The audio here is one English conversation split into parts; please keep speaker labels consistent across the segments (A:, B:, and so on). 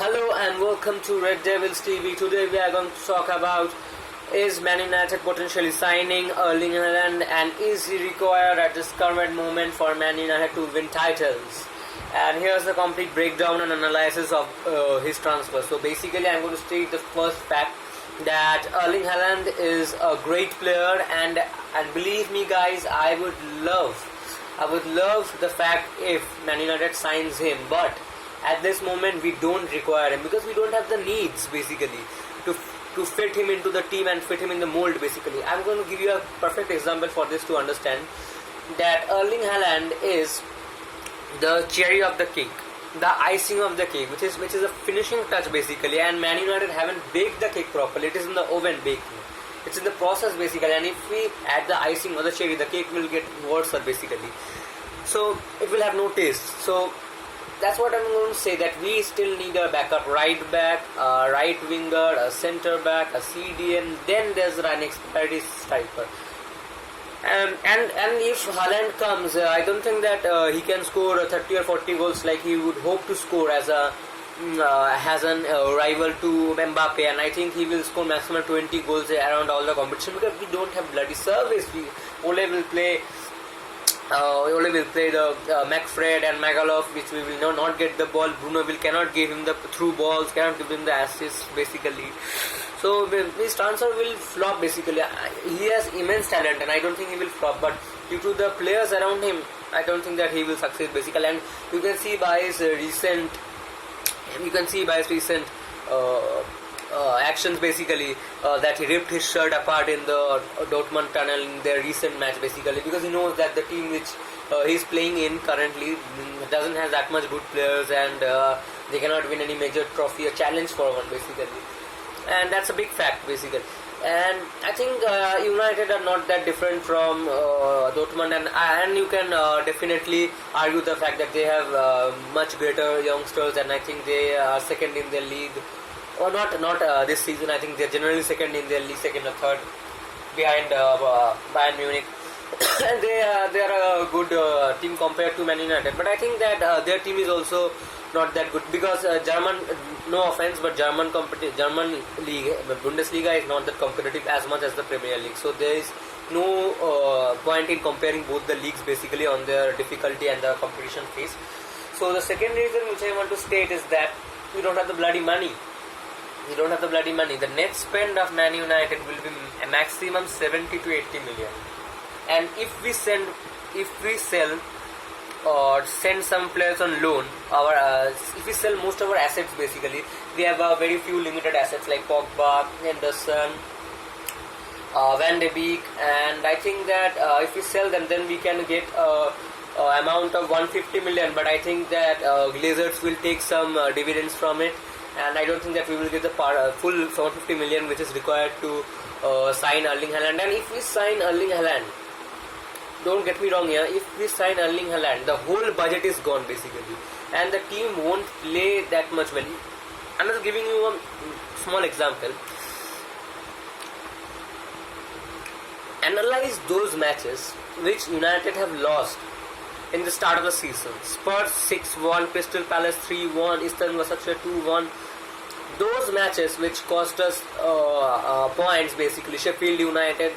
A: Hello and welcome to Red Devils TV. Today we are going to talk about, is Man United potentially signing Erling Haaland, and is he required at this current moment for Man United to win titles? And here's the complete breakdown and analysis of his transfer. So basically I'm going to state the first fact that Erling Haaland is a great player, and believe me guys, I would love the fact if Man United signs him, but at this moment we don't require him because we don't have the needs basically to fit him into the team and fit him in the mold. Basically I'm going to give you a perfect example for this to understand that Erling Haaland is the cherry of the cake, the icing of the cake, which is a finishing touch basically, and Man United haven't baked the cake properly. It is in the oven baking, it's in the process basically, and if we add the icing or the cherry, the cake will get worse basically, so it will have no taste. So that's what I'm going to say, that we still need a backup right back, a right winger, a centre back, a CDM, then there's an expertise striker. And if Haaland comes, I don't think that he can score 30 or 40 goals like he would hope to score as a rival to Mbappe, and I think he will score maximum 20 goals around all the competition because we don't have bloody service. Ole will play the McFred and Magalov, which we will not get the ball. Bruno cannot give him the through balls, cannot give him the assists basically. So his transfer will flop basically. He has immense talent and I don't think he will flop, but due to the players around him, I don't think that he will succeed basically. And you can see by his recent actions basically, that he ripped his shirt apart in the Dortmund tunnel in their recent match basically, because he knows that the team which he's playing in currently doesn't have that much good players, and they cannot win any major trophy or challenge for one basically, and that's a big fact basically. And I think United are not that different from Dortmund, and you can definitely argue the fact that they have much greater youngsters, and I think they are second in their league. Or not this season. I think they're generally second in their league, second or third behind Bayern Munich. And they are a good team compared to Man United. But I think that their team is also not that good because German, no offense, but German league, Bundesliga is not that competitive as much as the Premier League. So there is no point in comparing both the leagues basically on their difficulty and the competition phase. So the second reason which I want to state is that we don't have the bloody money. The net spend of Man United will be a maximum 70 to 80 million. And if we sell or send some players on loan, if we sell most of our assets basically, we have very few limited assets like Pogba, Henderson, Van de Beek, and I think that if we sell them, then we can get amount of 150 million, but I think that Glazers will take some dividends from it, and I don't think that we will get the full 750 million which is required to sign Erling Haaland. And if we sign Erling Haaland, don't get me wrong here, if we sign Erling Haaland, the whole budget is gone basically, and the team won't play that much well. I'm just giving you a small example. Analyze those matches which United have lost in the start of the season. Spurs 6-1, Crystal Palace 3-1, Istanbul Başakşehir 2-1. Those matches which cost us points basically, Sheffield United,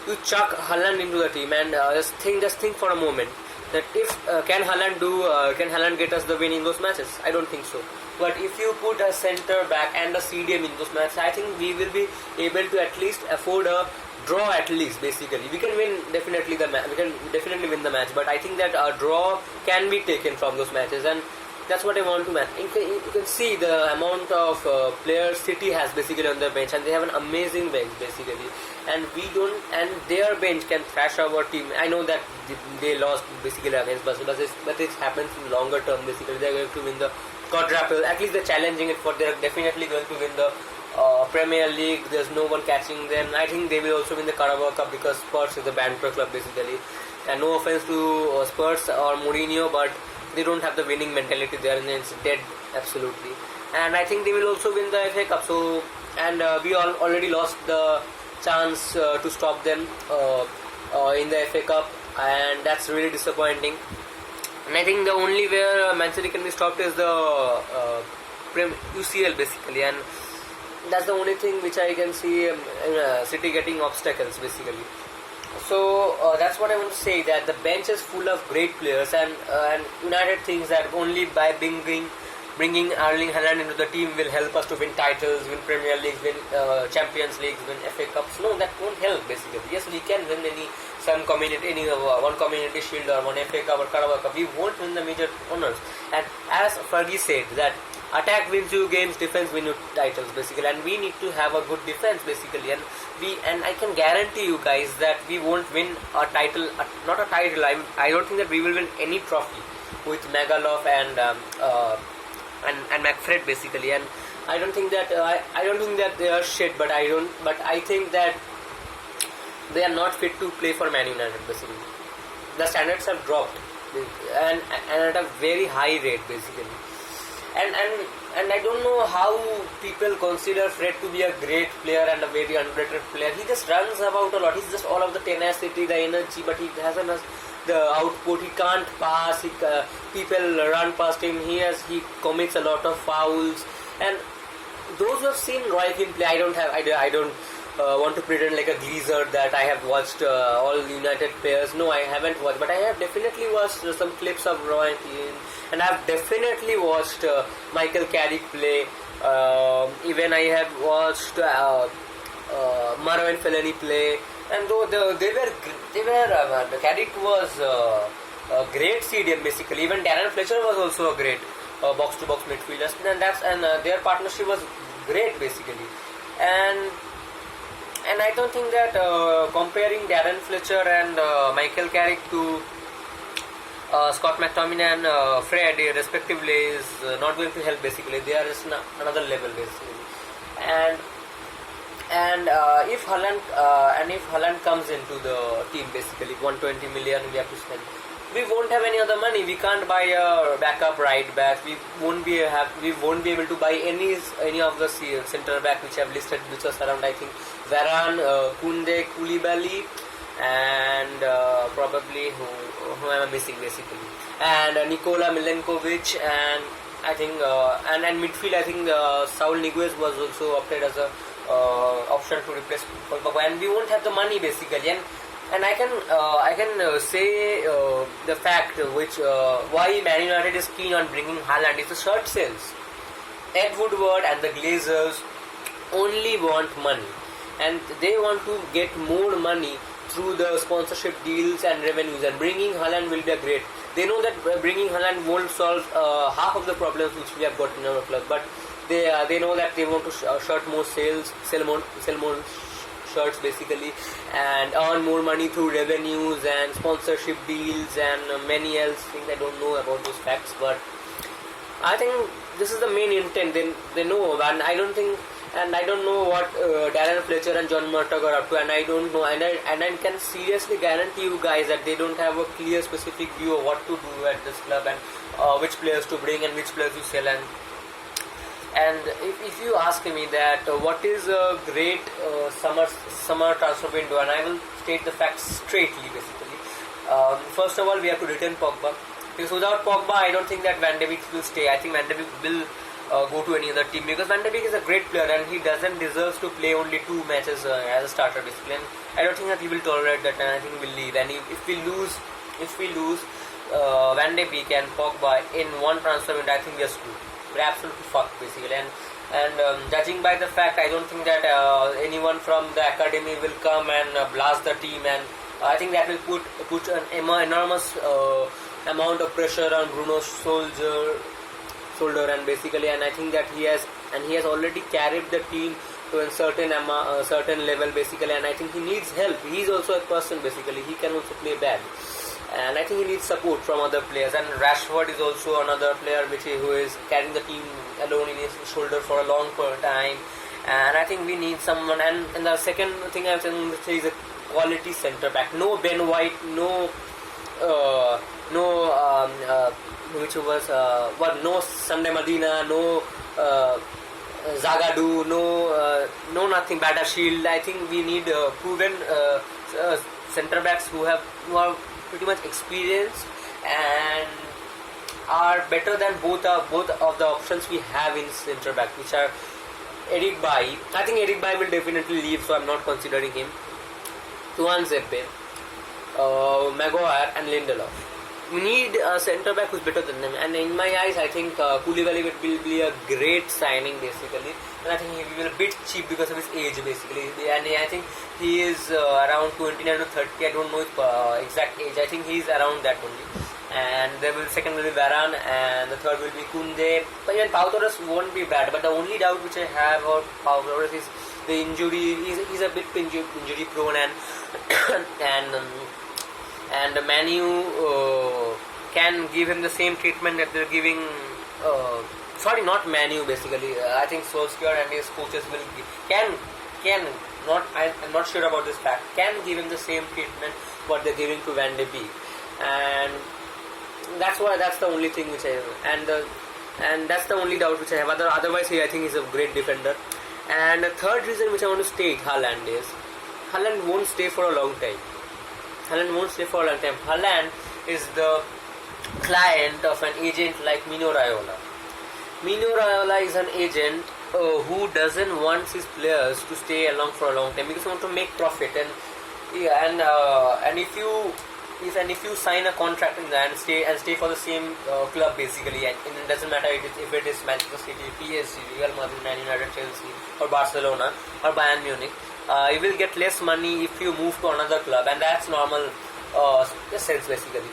A: you chuck Haaland into the team and just think for a moment that if can Haaland get us the win in those matches? I don't think so. But if you put a centre back and a CDM in those matches, I think we will be able to at least afford a draw at least basically. We can win definitely win the match, but I think that a draw can be taken from those matches, and that's what I want to match. You can see the amount of players City has basically on their bench, and they have an amazing bench basically, and their bench can thrash our team. I know that they lost basically against Barcelona, but it happens in longer term basically. They're going to win the quadruple, at least they're challenging it for, they're definitely going to win the Premier League. There's no one catching them. I think they will also win the Carabao Cup because Spurs is a banter club basically, and no offense to Spurs or Mourinho, but they don't have the winning mentality there, and it's dead absolutely. And I think they will also win the FA Cup. So, and we already lost the chance to stop them in the FA Cup, and that's really disappointing. And I think the only where Man City can be stopped is the UCL basically, and that's the only thing which I can see City getting obstacles basically. So that's what I want to say, that the bench is full of great players, and United thinks that only by bringing Erling Haaland into the team will help us to win titles, win Premier Leagues, win Champions Leagues, win FA Cups. No, that won't help basically. Yes, we can win one community shield or one FA Cup or Carabao Cup. We won't win the major honours. And as Fergie said, that attack wins you games, defense wins you titles basically, and we need to have a good defense basically, and I can guarantee you guys that we won't win a title, not a title. I don't think that we will win any trophy with Magaluf and McFred basically, and I don't think that they are shit, but I think that they are not fit to play for Man United basically. The standards have dropped, and at a very high rate basically. And I don't know how people consider Fred to be a great player and a very underrated player. He just runs about a lot. He's just all of the tenacity, the energy, but he hasn't the output. He can't pass. People run past him. He commits a lot of fouls. And those who have seen Roy Keane play, I don't want to pretend like a geezer that I have watched all United players. No, I haven't watched, but I have definitely watched some clips of Roy Keane, and I have definitely watched Michael Carrick play. Even I have watched Marwan Fellaini play, and though the Carrick was a great CDM basically. Even Darren Fletcher was also a great box-to-box midfielder, and their partnership was great basically. And I don't think that comparing Darren Fletcher and Michael Carrick to Scott McTominay and Fred respectively is not going to help basically. They are just another level basically. And if Haaland comes into the team basically, 120 million we have to spend. We won't have any other money. We can't buy a backup right back. We won't be able to buy any of the centre back which have listed, which was around I think Varane, Koundé, Koulibaly, and probably who am I missing basically, and Nikola Milenkovic, and I think and midfield I think Saul Niguez was also opted as a option to replace Paul Pogba, and we won't have the money basically. And I can say the fact which why Man United is keen on bringing Haaland is the shirt sales. Ed Woodward and the Glazers only want money, and they want to get more money through the sponsorship deals and revenues, and bringing Haaland will be a great. They know that bringing Haaland won't solve half of the problems which we have got in our club, but they know that they want to sell more shirts basically, and earn more money through revenues and sponsorship deals and many else things. I don't know about those facts, but I think this is the main intent. They know, and I don't know what Darren Fletcher and John Murtagh are up to, and I don't know, and I can seriously guarantee you guys that they don't have a clear specific view of what to do at this club, and which players to bring and which players to sell. And if you ask me that what is a great summer transfer window, and I will state the facts straightly basically. First of all, we have to return Pogba, because without Pogba I don't think that Van de Beek will stay. I think Van de Beek will go to any other team, because Van de Beek is a great player and he doesn't deserve to play only 2 matches as a starter basically. And I don't think that he will tolerate that, and I think we'll leave. And if we lose Van de Beek and Pogba in one transfer window, I think we are screwed. We're absolutely fucked basically. And judging by the fact, I don't think that anyone from the academy will come and blast the team, and I think that will put an enormous amount of pressure on Bruno's shoulder, and basically, and I think that he has already carried the team to a certain level basically, and I think he needs help. He's also a person basically. He can also play bad, and I think he needs support from other players. And Rashford is also another player who is carrying the team alone in his shoulder for a long time, and I think we need someone. And the second thing I was going to say is a quality centre back. No Ben White, no Sunday Medina, no Zagadou, no nothing, Badashield. I think we need proven centre backs who are pretty much experienced, and are better than both of the options we have in centre back, which are Eric Bailly. I think Eric Bailly will definitely leave, so I'm not considering him. Tuan Zebbe, Maguire and Lindelof. We need a centre back who's better than them, and in my eyes I think Koulibaly will be a great signing basically, and I think he will be a bit cheap because of his age basically, and I think he is around 29 to 30, I don't know his exact age, I think he is around that only. And second will be Varane, and the third will be Koundé. But even Pau Torres won't be bad, but the only doubt which I have about Pau Torres is the injury. He's a bit injury prone, and the Man U can give him the same treatment that they're giving. Sorry, not Man U basically. I think Solskjaer and his coaches will can not. I'm not sure about this fact. Can give him the same treatment what they're giving to Van de Beek, and that's the only thing which I have, and that's the only doubt which I have. Otherwise, I think he's a great defender. And the third reason which I want to state Haaland is Haaland won't stay for a long time. Haaland is the client of an agent like Mino Raiola. Mino Raiola is an agent who doesn't want his players to stay along for a long time because he wants to make profit, and if you sign a contract and stay for the same club basically, and it doesn't matter if it is Manchester City, PSG, Real Madrid, Man United, Chelsea, or Barcelona, or Bayern Munich, you will get less money if you move to another club, and that's normal sense basically.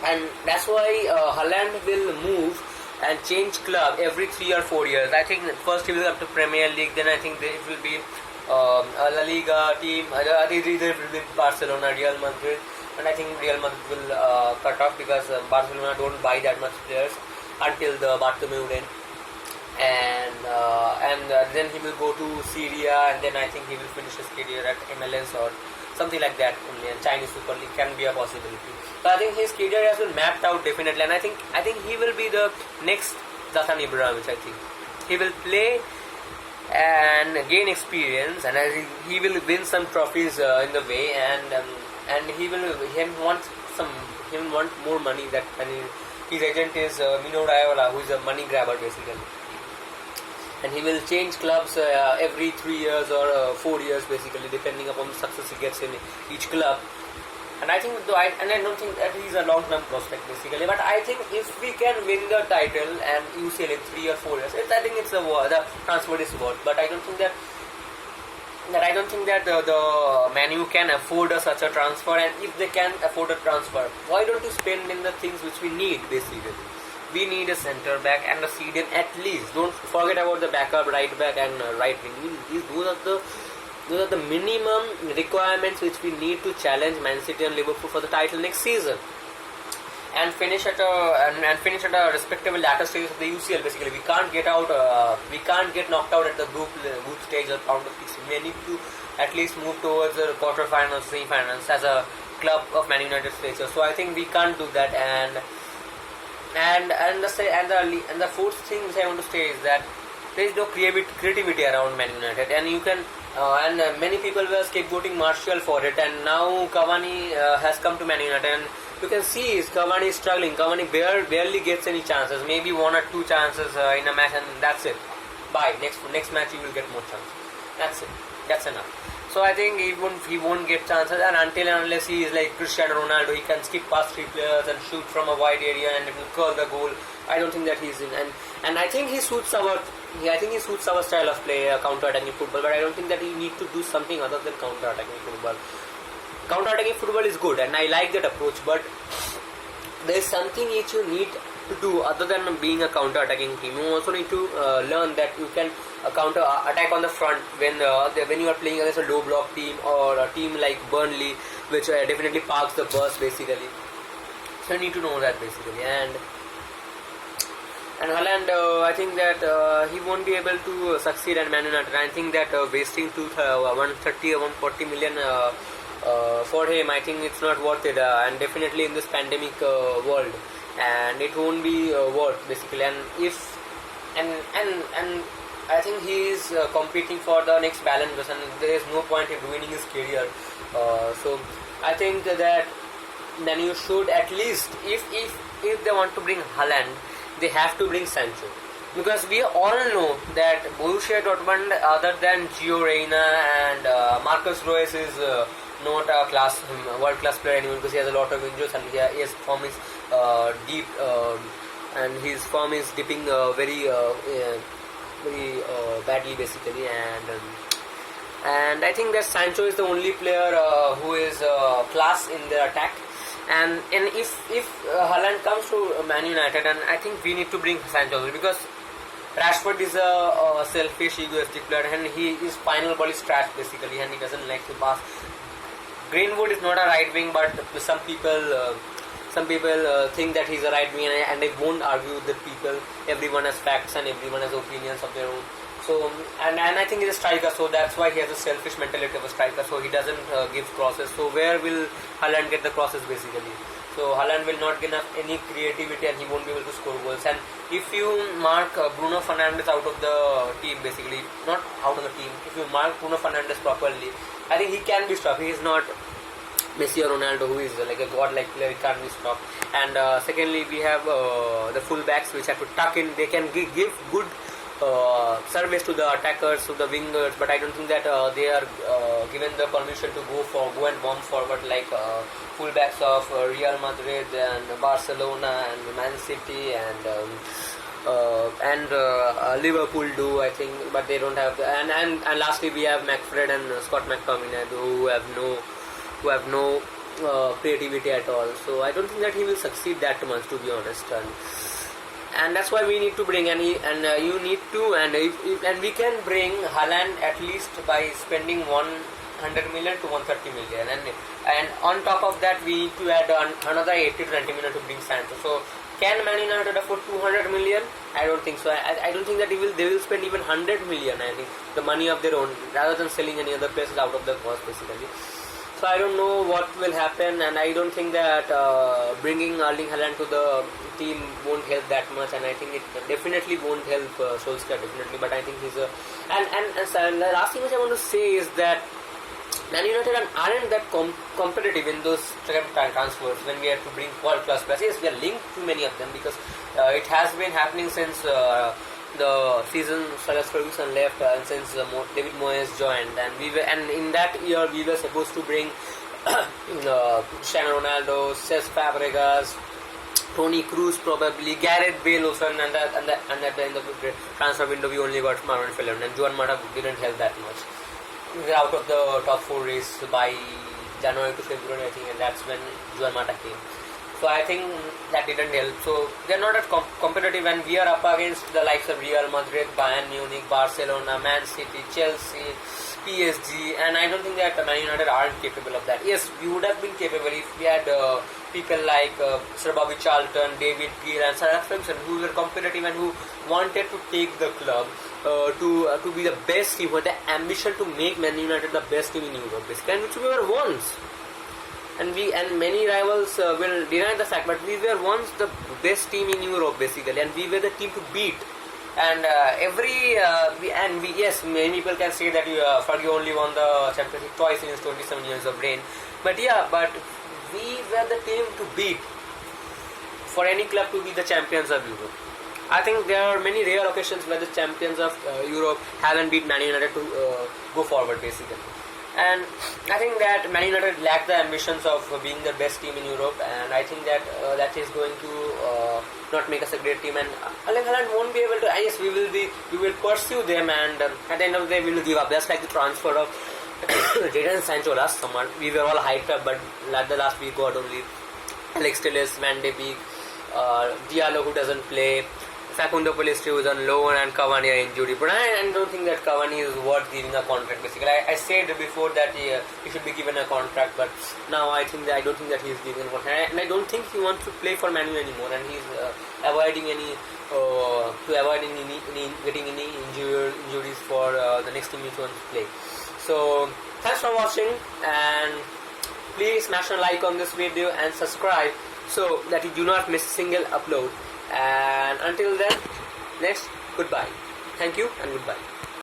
A: and that's why Haaland will move and change club every 3 or 4 years. I think first he will come to Premier League, then I think it will be a La Liga team, either will be Barcelona, Real Madrid, and I think Real Madrid will cut off because Barcelona don't buy that much players until the Bartomeu end, and then he will go to Syria, and then I think he will finish his career at MLS or something like that only, and Chinese Super League can be a possibility. So I think his career has been mapped out definitely, and I think he will be the next Zlatan Ibrahimovic. I think he will play and gain experience, and I think he will win some trophies in the way, and he will want more money. That his agent is Mino Raiola, who is a money grabber basically, and he will change clubs every 3 years or 4 years basically, depending upon the success he gets in each club. And I think, I don't think that he's a long-term prospect basically. But I think if we can win the title and UCL in 3 or 4 years, I think it's the transfer is worth. But I don't think that the Man U can afford such a transfer. And if they can afford a transfer, why don't you spend in the things which we need basically? We need a centre back and a CDM at least. Don't forget about the backup right back and right wing. Those are the minimum requirements which we need to challenge Man City and Liverpool for the title next season, and finish at a respectable latter stage of the UCL. Basically, we can't get knocked out at the group stage or round of 16. We need to at least move towards the quarterfinals, semi-finals as a club of Man United stature. So I think we can't do that. And the fourth thing which I want to say is that there is no creativity around Man United, and you can. Many people were scapegoating Martial for it, and now Cavani has come to Man United, and you can see Cavani is struggling. Cavani barely gets any chances, maybe 1 or 2 chances in a match, and that's it. Bye. Next match you will get more chances. That's it. That's enough. So I think he won't get chances, and unless he is like Cristiano Ronaldo, he can skip past 3 players and shoot from a wide area and it will curl the goal. I don't think that he's in, and I think he suits our style of play, counter-attacking football. But I don't think that he need to do something other than counter-attacking football. Counter-attacking football is good, and I like that approach. But there is something which you need to do other than being a counter-attacking team. You also need to learn that you can counter attack on the front when you are playing against a low block team or a team like Burnley, which definitely parks the bus basically. So you need to know that basically. And Haaland, I think that he won't be able to succeed at Man United. I think that wasting 130 or 140 million for him, I think it's not worth it. And definitely in this pandemic world, and it won't be worth basically. And I think he is competing for the next Ballon d'Or, and there is no point in ruining his career. So I think that then you should at least, if they want to bring Haaland, they have to bring Sancho, because we all know that Borussia Dortmund, other than Gio Reyna and Marcus Reus, is not a world class player anymore, because he has a lot of injuries and his form is deep, and his form is dipping very badly basically, and I think that Sancho is the only player who is class in their attack. And if Haaland comes to Man United, and I think we need to bring Sancho, because Rashford is a selfish, egoistic player, and his final ball is trash basically, and he doesn't like to pass. Greenwood is not a right wing, but some people think that he's a right wing, and I won't argue with the people. Everyone has facts and everyone has opinions of their own. So and I think he's a striker, so that's why he has a selfish mentality of a striker. So he doesn't give crosses. So where will Haaland get the crosses basically? So Haaland will not get any creativity, and he won't be able to score goals. And if you mark Bruno Fernandes out of the team basically, not out of the team, if you mark Bruno Fernandes properly, I think he can be stopped. He is not Messi or Ronaldo, who is like a god-like player. He can't be stopped. And secondly, we have the full-backs, which have to tuck in. They can give good service to the attackers, to the wingers, but I don't think that they are given the permission to go and bomb forward like fullbacks of Real Madrid and Barcelona and Man City and Liverpool do, I think, but they don't have and lastly we have McFred and Scott McTominay who have no creativity at all. So I don't think that he will succeed that much, to be honest. And that's why we need to bring, and you need to, and we can bring Haaland at least by spending 100 million to 130 million, and on top of that we need to add another 80 to 90 million to bring Sancho. So can Man United afford 200 million? I don't think so. I don't think that they will spend even 100 million. I think the money of their own, rather than selling any other places out of the cost basically. So I don't know what will happen, and I don't think that bringing Erling Haaland to the team won't help that much, and I think it definitely won't help Solskjaer definitely. But I think he's a and the last thing which I want to say is that Man United aren't that competitive in those transfers when we have to bring world class players. Yes, we are linked to many of them because it has been happening since the season Sir Ferguson left and since David Moyes joined, and in that year we were supposed to bring Cristiano Ronaldo, Cesc Fabregas, Toni Kroos probably, Gareth Bale also, and at the end of the transfer window we only got Marwan Fellaini, and Juan Mata didn't help that much. We were out of the top 4 race by January to February, I think, and that's when Juan Mata came. So I think that didn't help. So they're not as competitive, and we are up against the likes of Real Madrid, Bayern Munich, Barcelona, Man City, Chelsea, PSG, and I don't think that Man United aren't capable of that. Yes, we would have been capable if we had people like Sir Bobby Charlton, David Gill and Sir Alex Ferguson, who were competitive and who wanted to take the club to be the best team, with the ambition to make Man United the best team in Europe, basically, and which we were once. And many rivals will deny the fact, but we were once the best team in Europe basically, and we were the team to beat. And yes, many people can say that Fergie only won the Champions League twice in his 27 years of reign. But we were the team to beat for any club to be the champions of Europe. I think there are many rare occasions where the champions of Europe haven't beat Man United to go forward basically. And I think that Man United lack the ambitions of being the best team in Europe, and I think that that is going to not make us a great team. And Erling Haaland won't be able to. Yes, we will pursue them, and at the end of the day, we will give up. Just like the transfer of Jadon Sancho last summer, we were all hyped up, but at the last we got only Alex Telles, Van de Beek, Diallo who doesn't play, Facundo Pellistri was on loan, and Cavani are injured. But I don't think that Cavani is worth giving a contract. Basically, I said before that he should be given a contract, but now I don't think that he is given a contract, and I don't think he wants to play for Man U anymore, and he's avoiding getting any injuries for the next team which wants to play. So thanks for watching, and please smash a like on this video and subscribe so that you do not miss a single upload. And until then, next, goodbye. Thank you and goodbye.